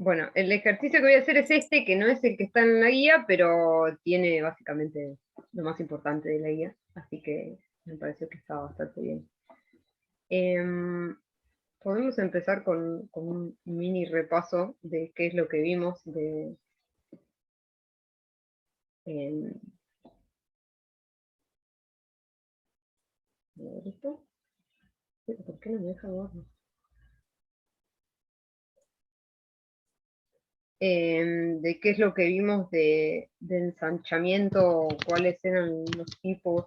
Bueno, el ejercicio que voy a hacer es este, que no es el que está en la guía, pero tiene básicamente lo más importante de la guía, así que me pareció que estaba bastante bien. Podemos empezar con un mini repaso de qué es lo que vimos em, ¿esto? ¿Por qué no me deja verlo? De qué es lo que vimos de ensanchamiento, cuáles eran los tipos,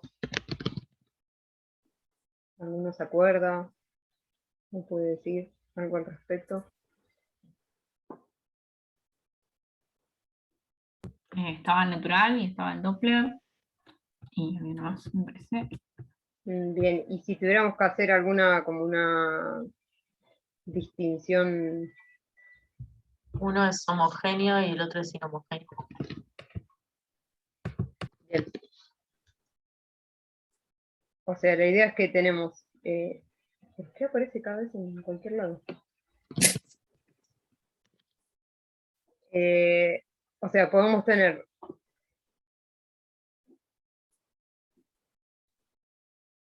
¿alguno se acuerda? ¿Me puede decir algo al respecto? Estaba el natural y estaba el Doppler. Y había uno más, me parece. Bien, y si tuviéramos que hacer alguna como una distinción, Uno es homogéneo y el otro es inhomogéneo. bien. O sea, la idea es que tenemos, ¿por qué aparece cada vez en cualquier lado? O sea, podemos tener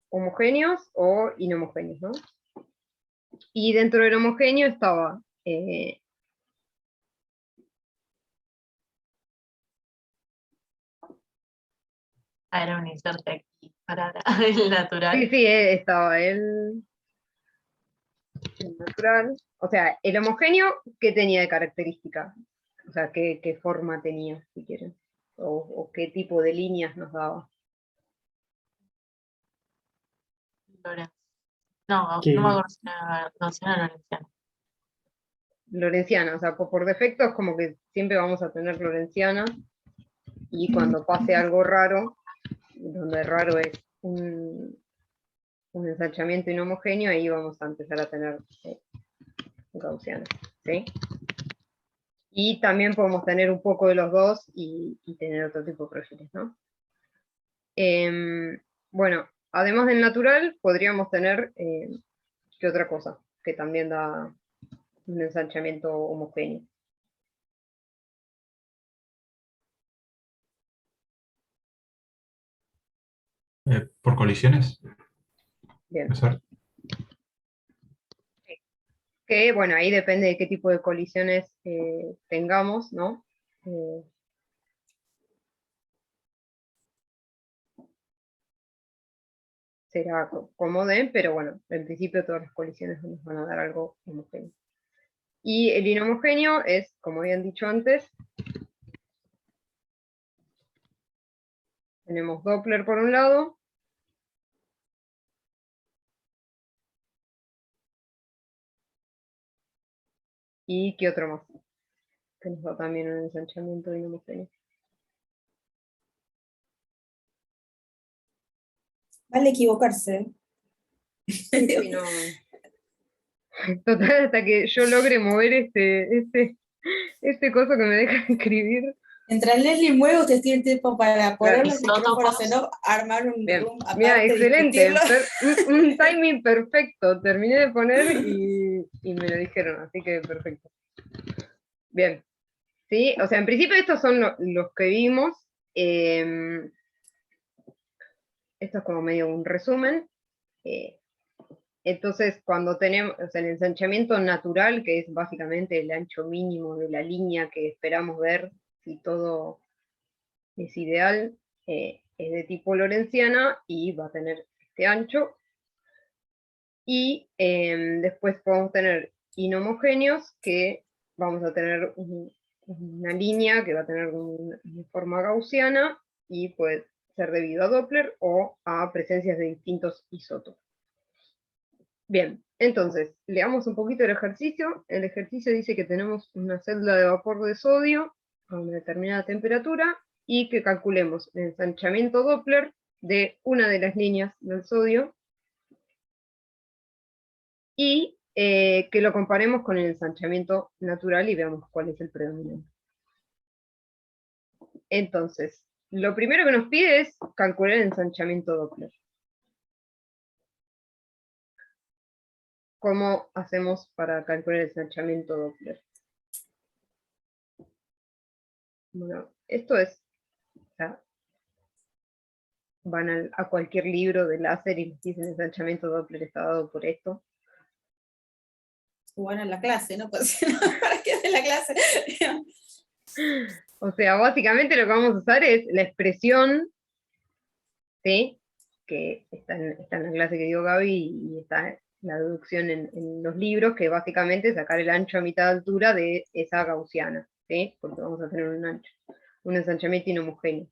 homogéneos o inhomogéneos, ¿no? Y dentro del homogéneo estaba Era un inserte aquí para el natural. sí, estaba el natural. O sea, el homogéneo, ¿qué tenía de característica? O sea, ¿qué forma tenía, si quieren? O qué tipo de líneas nos daba. Lorenz. No, ¿Qué? no me acuerdo si era Gaussiana o Lorentziana. Lorenciana, o sea, por defecto es como que siempre vamos a tener lorenciana, y cuando pase algo raro, donde raro es un ensanchamiento inhomogéneo, ahí vamos a empezar a tener gaussiana, ¿sí? Y también podemos tener un poco de los dos y tener otro tipo de perfiles, ¿no? Bueno, además del natural, podríamos tener, ¿qué otra cosa? Que también da un ensanchamiento homogéneo. ¿Por colisiones? Bien. ¿Puede ser? Que, bueno, ahí depende de qué tipo de colisiones tengamos, ¿no? Será como den, pero bueno, en principio todas las colisiones nos van a dar algo homogéneo. Y el inhomogéneo es, como habían dicho antes, tenemos Doppler por un lado, y ¿qué otro más? Que nos da también un ensanchamiento inhomogéneo. Vale equivocarse. Sí, no. Total, hasta que yo logre mover este coso que me deja escribir. Mientras Leslie mueve, usted tiene tiempo para poner los Isótopos. micrófonos en off, armar un Bien. room Mira, aparte, excelente. discutirlo. Un timing perfecto. Terminé de poner y me lo dijeron, así que perfecto. Bien. ¿Sí? O sea, en principio estos son los que vimos. Esto es como medio un resumen. Entonces, cuando tenemos, o sea, el ensanchamiento natural, que es básicamente el ancho mínimo de la línea que esperamos ver si todo es ideal, es de tipo lorenciana y va a tener este ancho. Y después podemos tener inhomogéneos, que vamos a tener una línea que va a tener una forma gaussiana y puede ser debido a Doppler o a presencias de distintos isótopos. Bien, entonces, leamos un poquito el ejercicio. El ejercicio dice que tenemos una celda de vapor de sodio a una determinada temperatura y que calculemos el ensanchamiento Doppler de una de las líneas del sodio y que lo comparemos con el ensanchamiento natural y veamos cuál es el predominante. Entonces, lo primero que nos pide es calcular el ensanchamiento Doppler. ¿Cómo hacemos para calcular el ensanchamiento Doppler? Bueno, esto es, o sea, van a cualquier libro de láser y les dicen ensanchamiento Doppler está dado por esto. Bueno, en la clase, ¿no? Pues, ¿para qué hacer la clase? O sea, básicamente lo que vamos a usar es la expresión, ¿sí? Que está en la clase que dio Gaby y está la deducción en los libros, que básicamente es sacar el ancho a mitad de altura de esa gaussiana, ¿sí? Porque vamos a tener un ancho, un ensanchamiento inhomogéneo.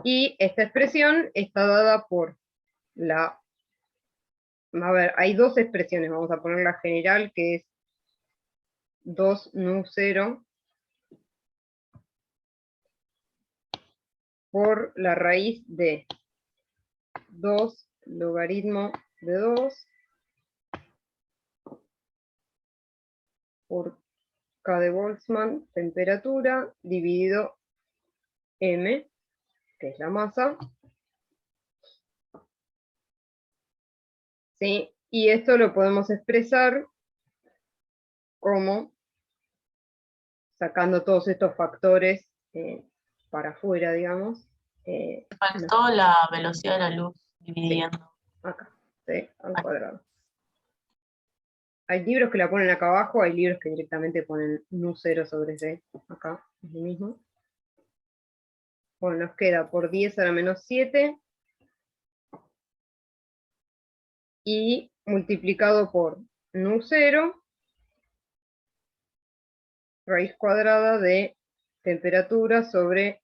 Y esta expresión está dada por la... A ver, hay dos expresiones, vamos a poner la general, que es 2 nu 0 por la raíz de 2 logaritmo de 2 por K de Boltzmann, temperatura, dividido M, que es la masa. ¿Sí? Y esto lo podemos expresar como sacando todos estos factores para afuera, digamos. Faltó la velocidad de la luz dividiendo. Acá, ¿sí? Al cuadrado. Hay libros que la ponen acá abajo, hay libros que directamente ponen nu 0 sobre c. Acá es lo mismo. Bueno, nos queda por 10 a la menos 7 y multiplicado por nu 0 raíz cuadrada de temperatura sobre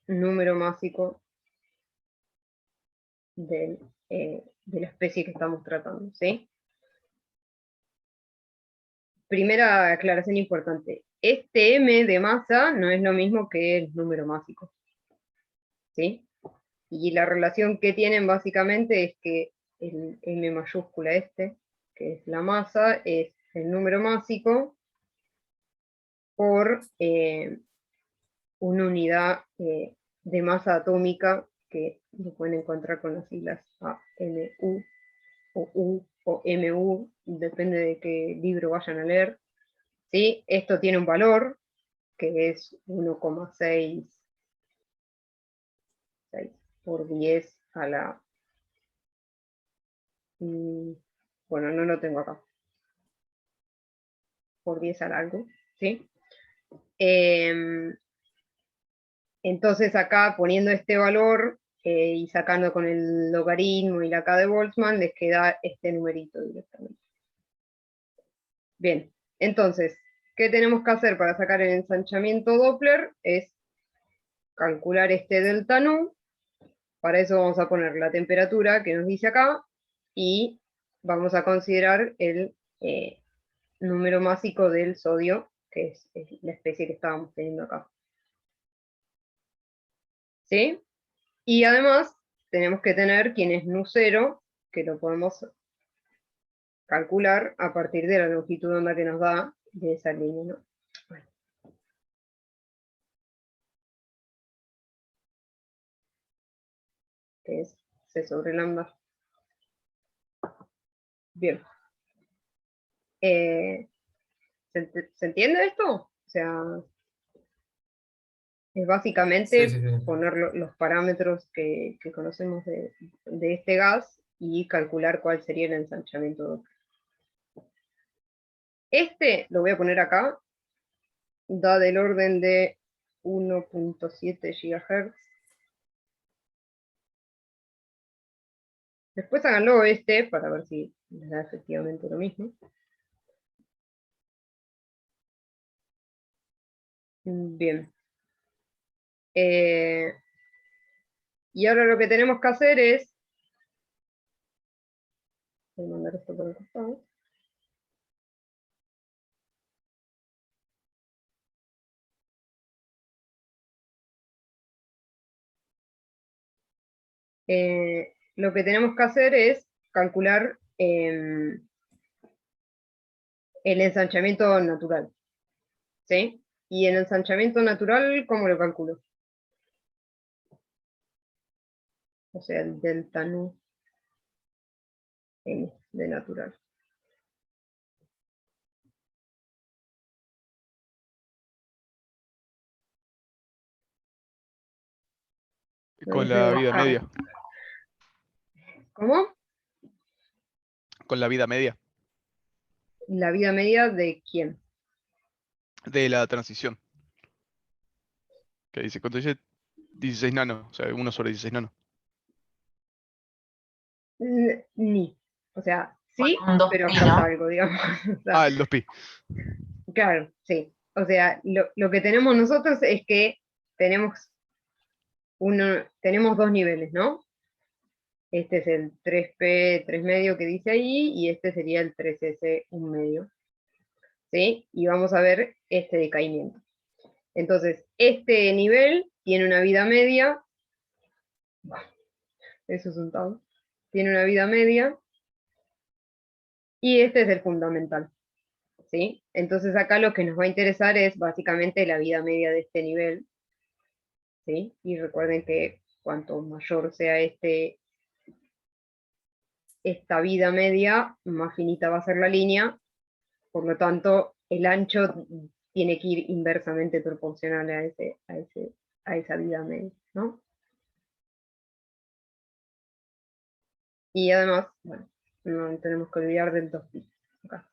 número másico de la especie que estamos tratando, ¿sí? Primera aclaración importante. Este m de masa no es lo mismo que el número másico, ¿sí? Y la relación que tienen básicamente es que el m mayúscula que es la masa, es el número másico por una unidad de masa atómica que lo pueden encontrar con las siglas AMU o U o MU, depende de qué libro vayan a leer. ¿Sí? Esto tiene un valor que es 1,6 por 10 a la... bueno, no lo tengo acá. Por 10 al algo, ¿sí? Entonces acá poniendo este valor y sacando con el logaritmo y la K de Boltzmann, les queda este numerito directamente. Bien, entonces, ¿qué tenemos que hacer para sacar el ensanchamiento Doppler? Es calcular este delta nu. Para eso vamos a poner la temperatura que nos dice acá y vamos a considerar el número másico del sodio, que es la especie que estábamos teniendo acá. ¿Sí? Y además tenemos que tener quién es nu 0, que lo podemos calcular a partir de la longitud de onda que nos da de esa línea, ¿no? Bueno. Que es C sobre lambda. Bien. ¿Se entiende esto? O sea, es básicamente Sí. poner los parámetros que conocemos de este gas y calcular cuál sería el ensanchamiento Doppler. Este lo voy a poner acá, da del orden de 1.7 GHz. Después háganlo para ver si les da efectivamente lo mismo. Bien. Y ahora lo que tenemos que hacer es... Voy a mandar esto por el costado. Lo que tenemos que hacer es calcular el ensanchamiento natural. ¿Sí? Y el ensanchamiento natural, ¿cómo lo calculo? O sea, el delta nu n de natural. Con la vida media. ¿Cómo? Con la vida media ¿La vida media de quién? de la transición. Que dice, cuando dice 16 nanos, o sea, 1/16 nanos. Ni. O sea, sí, Un 2pi, pero falta algo, digamos. O sea, El 2pi. claro, sí. O sea, lo que tenemos nosotros es que tenemos dos niveles, ¿no? Este es el 3P, 3 medio que dice ahí, y este sería el 3S, 1 medio. ¿Sí? Y vamos a ver este decaimiento. Entonces, este nivel tiene una vida media, eso es un tal, tiene una vida media, y este es el fundamental. ¿Sí? Entonces acá lo que nos va a interesar es básicamente la vida media de este nivel. ¿Sí? Y recuerden que cuanto mayor sea esta vida media, más finita va a ser la línea, por lo tanto el ancho tiene que ir inversamente proporcional a esa vida media, ¿no? Y además, bueno, no tenemos que olvidar del 2pi acá.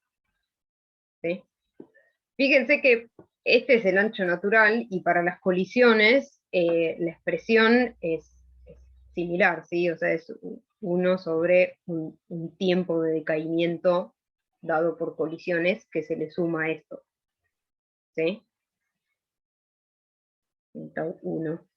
¿Sí? Fíjense que este es el ancho natural y para las colisiones la expresión es similar, ¿sí? O sea, es 1 sobre un tiempo de decaimiento dado por colisiones que se le suma a esto. ¿Sí? Tau 1.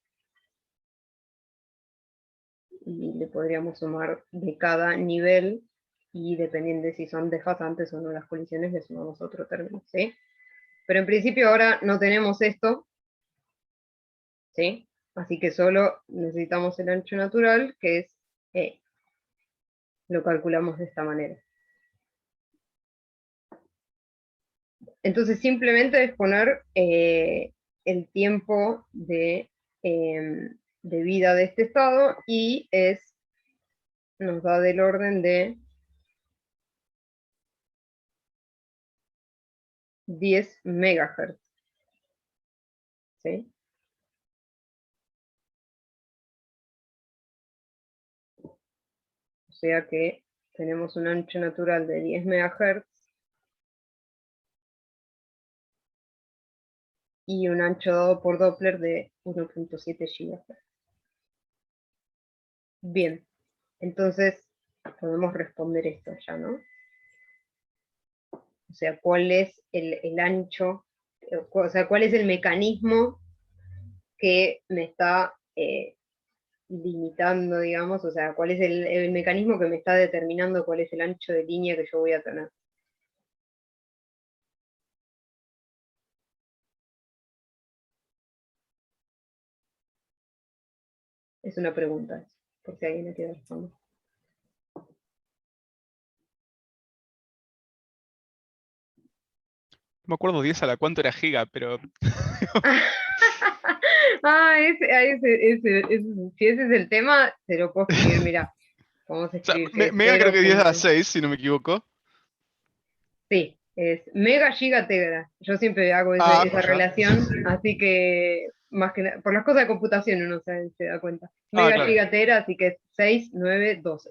Y le podríamos sumar de cada nivel y dependiendo de si son desfasantes o no las colisiones, le sumamos otro término, ¿sí? Pero en principio ahora no tenemos esto, ¿sí? Así que solo necesitamos el ancho natural, que es lo calculamos de esta manera. Entonces simplemente es poner el tiempo de vida de este estado y nos da del orden de 10 megahertz. ¿Sí? O sea que tenemos un ancho natural de 10 megahertz y un ancho dado por Doppler de 1.7 GHz. Bien, entonces podemos responder esto ya, ¿no? O sea, ¿cuál es el ancho? O sea, ¿cuál es el mecanismo que me está limitando, digamos? O sea, ¿cuál es el mecanismo que me está determinando cuál es el ancho de línea que yo voy a tener? Es una pregunta, por si alguien me quiere responder. No me acuerdo 10 a la cuánto era giga, pero Si ese es el tema, te lo puedo escribir, mira. Vamos a o sea, escribir que es mega creo que 10 a la 0. 6, si no me equivoco. Sí, es mega giga tera. Yo siempre hago esa pues ya. relación, así que más que nada, por las cosas de computación uno se da cuenta. Mega Claro. giga tera, así que es 6, 9, 12.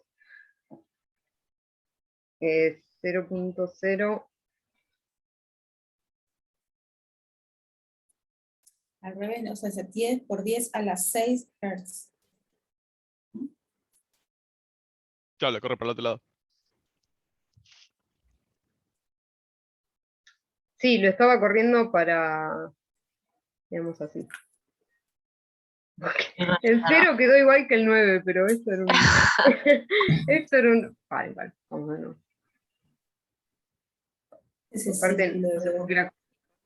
0.0. Al revés, ¿no? O sea, 10 por 10 a las 6 Hz. Claro, le corre para el otro lado. Sí, lo estaba corriendo para, digamos así. El 0 quedó igual que el 9, pero esto era un... esto era un... Vale, vamos a no. Ese Aparte, círculo no sé de por qué la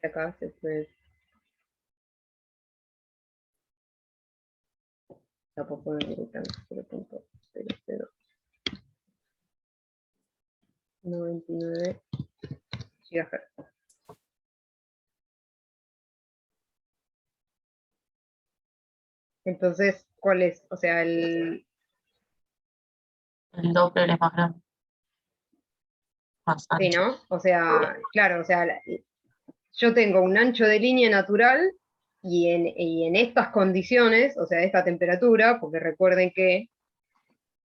acá se puede... La puedo poner directamente 0.0099 GHz. Entonces, ¿cuál es? O sea, El Doppler es más grande. Más sí, ancho. ¿no? O sea, claro, o sea, yo tengo un ancho de línea natural y en estas condiciones, o sea, esta temperatura, porque recuerden que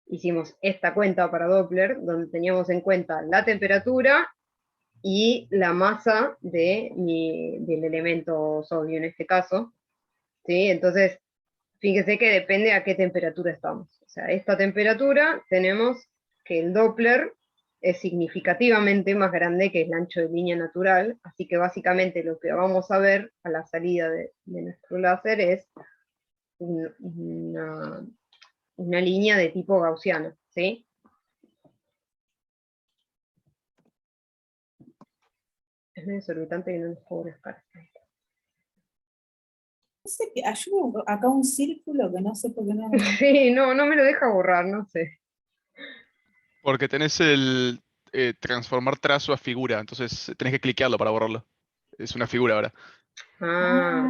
hicimos esta cuenta para Doppler, donde teníamos en cuenta la temperatura y la masa del elemento sodio en este caso, ¿sí? Entonces, fíjese que depende a qué temperatura estamos. O sea, esta temperatura tenemos que el Doppler es significativamente más grande que el ancho de línea natural, así que básicamente lo que vamos a ver a la salida de nuestro láser es una línea de tipo gaussiano, ¿sí? Es medio exorbitante que no nos puedo buscar. No sé qué, ayuda acá un círculo que no sé por qué no. Sí, no me lo deja borrar, no sé. Porque tenés el transformar trazo a figura, entonces tenés que cliquearlo para borrarlo. Es una figura ahora. Ah,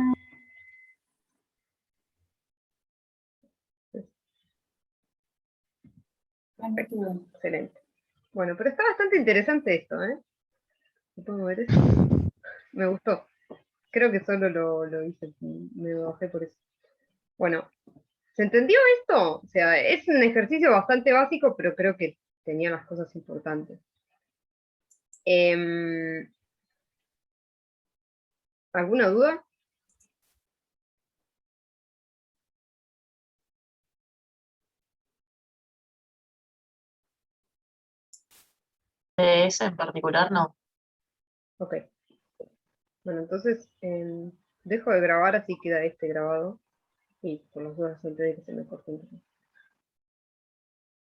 Qué bueno. excelente. Bueno, pero está bastante interesante esto, ¿eh? ¿Se puede mover esto? Me gustó. Creo que solo lo hice, me bajé por eso. Bueno, ¿se entendió esto? O sea, es un ejercicio bastante básico, pero creo que tenía las cosas importantes. ¿Alguna duda? De esa en particular, no. Ok. Bueno, entonces dejo de grabar, así queda este grabado. Y por las dudas antes de que se me corte un poco.